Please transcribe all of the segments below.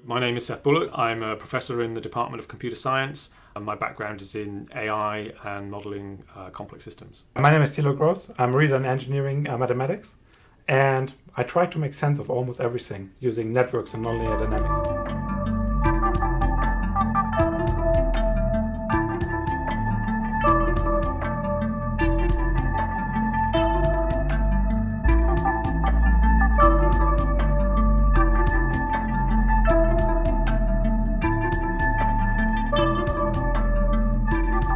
My name is Seth Bullock. I'm a professor in the Department of Computer Science, and my background is in AI and modeling complex systems. My name is Thilo. I'm a reader in engineering mathematics, and I try to make sense of almost everything using networks and nonlinear dynamics.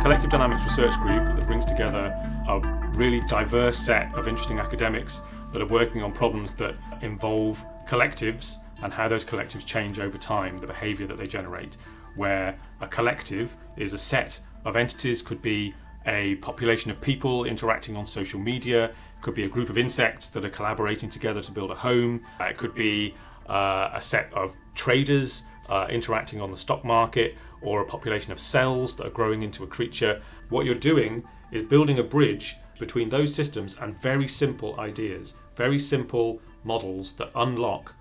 Collective Dynamics Research Group that brings together a really diverse set of interesting academics that are working on problems that involve collectives and how those collectives change over time, the behaviour that they generate, where a collective is a set of entities, could be a population of people interacting on social media, it could be a group of insects that are collaborating together to build a home, it could be a set of traders interacting on the stock market, or a population of cells that are growing into a creature. What you're doing is building a bridge between those systems and very simple ideas, very simple models that unlock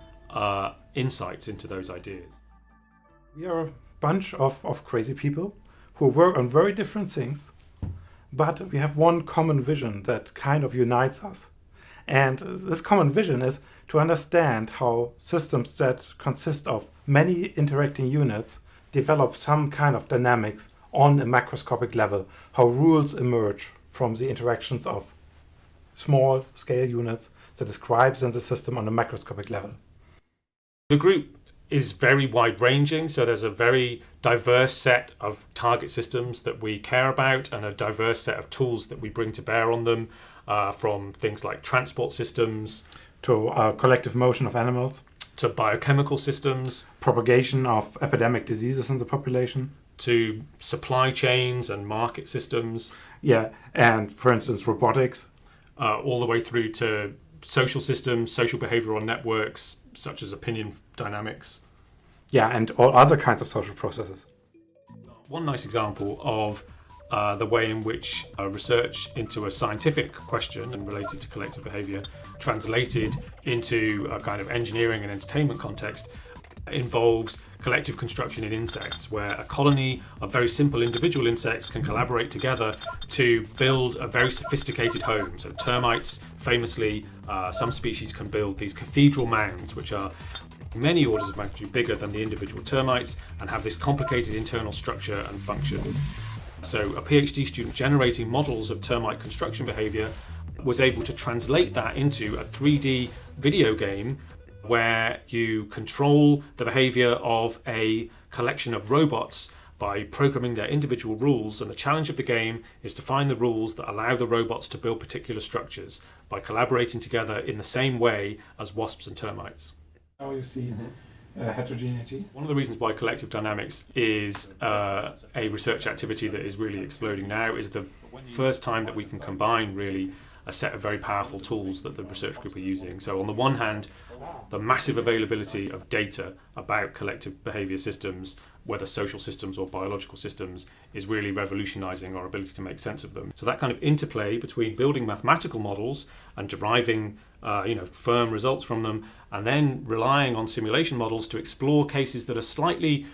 insights into those ideas. We are a bunch of crazy people who work on very different things, but we have one common vision that kind of unites us. And this common vision is to understand how systems that consist of many interacting units develop some kind of dynamics on a macroscopic level, how rules emerge from the interactions of small scale units that describes then the system on a macroscopic level. The group is very wide-ranging, so there's a very diverse set of target systems that we care about and a diverse set of tools that we bring to bear on them, from things like transport systems to collective motion of animals, to biochemical systems, propagation of epidemic diseases in the population, to supply chains and market systems. Yeah, and for instance, robotics. All the way through to social systems, social behavioral networks, such as opinion dynamics. Yeah, and all other kinds of social processes. One nice example of the way in which research into a scientific question and related to collective behavior translated into a kind of engineering and entertainment context involves collective construction in insects, where a colony of very simple individual insects can collaborate together to build a very sophisticated home. So termites, famously, some species can build these cathedral mounds, which are many orders of magnitude bigger than the individual termites and have this complicated internal structure and function. So a PhD student generating models of termite construction behavior was able to translate that into a 3D video game where you control the behavior of a collection of robots by programming their individual rules, and the challenge of the game is to find the rules that allow the robots to build particular structures by collaborating together in the same way as wasps and termites. Now you see heterogeneity. One of the reasons why collective dynamics is a research activity that is really exploding now is the first time that we can combine really a set of very powerful tools that the research group are using. So on the one hand, the massive availability of data about collective behavior systems, whether social systems or biological systems, is really revolutionizing our ability to make sense of them. So that kind of interplay between building mathematical models and deriving firm results from them, and then relying on simulation models to explore cases that are slightly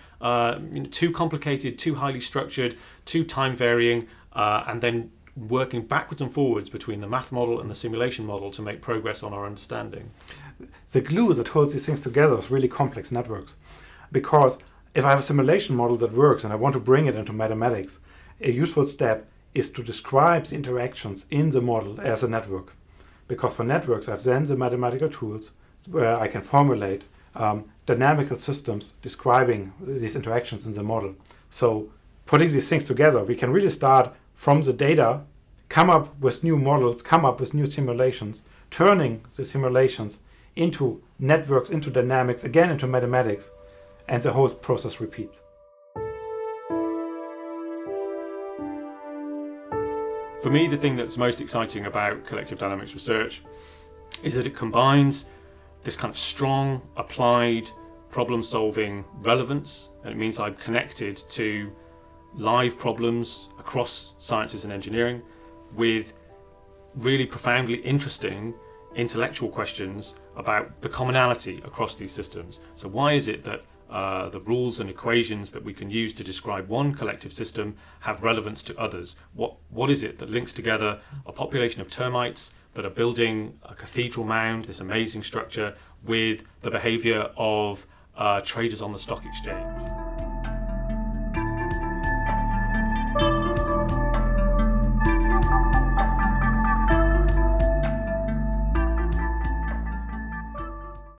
too complicated, too highly structured, too time varying, and then working backwards and forwards between the math model and the simulation model to make progress on our understanding. The glue that holds these things together is really complex networks, because if I have a simulation model that works and I want to bring it into mathematics, a useful step is to describe the interactions in the model as a network. Because for networks, I have then the mathematical tools where I can formulate dynamical systems describing these interactions in the model. So putting these things together, we can really start from the data, come up with new models, come up with new simulations, turning the simulations into networks, into dynamics, again into mathematics, and the whole process repeats. For me, the thing that's most exciting about collective dynamics research is that it combines this kind of strong, applied, problem-solving relevance, and it means I'm connected to live problems across sciences and engineering with really profoundly interesting intellectual questions about the commonality across these systems. So why is it that the rules and equations that we can use to describe one collective system have relevance to others. What is it that links together a population of termites that are building a cathedral mound, this amazing structure, with the behavior of traders on the stock exchange?